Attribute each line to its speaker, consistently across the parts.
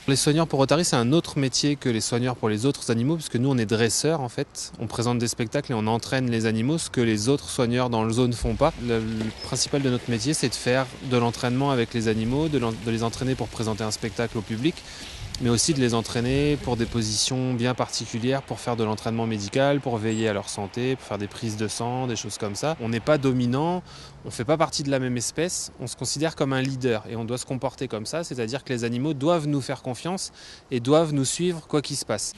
Speaker 1: Les soigneurs pour Rotary, c'est un autre métier que les soigneurs pour les autres animaux, puisque nous, on est dresseurs, en fait. On présente des spectacles et on entraîne les animaux, ce que les autres soigneurs dans le zone font pas. Le principal de notre métier, c'est de faire de l'entraînement avec les animaux, de les entraîner pour présenter un spectacle au public, mais aussi de les entraîner pour des positions bien particulières, pour faire de l'entraînement médical, pour veiller à leur santé, pour faire des prises de sang, des choses comme ça. On n'est pas dominant, on ne fait pas partie de la même espèce, on se considère comme un leader et on doit se comporter comme ça, c'est-à-dire que les animaux doivent nous faire confiance et doivent nous suivre quoi qu'il se passe.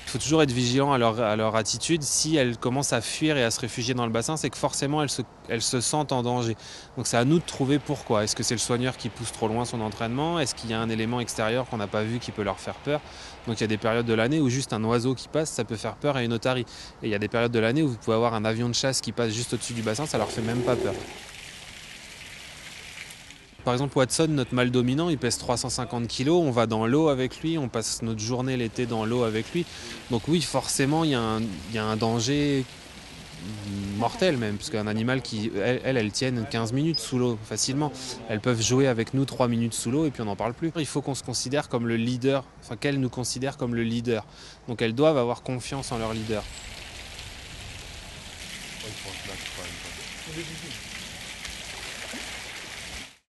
Speaker 1: Il faut toujours être vigilant à leur attitude. Si elles commencent à fuir et à se réfugier dans le bassin, c'est que forcément elles se sentent en danger. Donc c'est à nous de trouver pourquoi. Est-ce que c'est le soigneur qui pousse trop loin son entraînement? Est-ce qu'il y a un élément extérieur qu'on n'a pas vu qui peut leur faire peur? Donc il y a des périodes de l'année où juste un oiseau qui passe, ça peut faire peur à une otarie. Et il y a des périodes de l'année où vous pouvez avoir un avion de chasse qui passe juste au-dessus du bassin, ça leur fait même pas peur. Par exemple, Watson, notre mâle dominant, il pèse 350 kg, on va dans l'eau avec lui, on passe notre journée l'été dans l'eau avec lui. Donc oui, forcément, il y a un danger mortel même, parce qu'un animal qui, elles tiennent 15 minutes sous l'eau facilement. Elles peuvent jouer avec nous 3 minutes sous l'eau et puis on n'en parle plus. Il faut qu'on se considère comme le leader, enfin qu'elles nous considèrent comme le leader. Donc elles doivent avoir confiance en leur leader.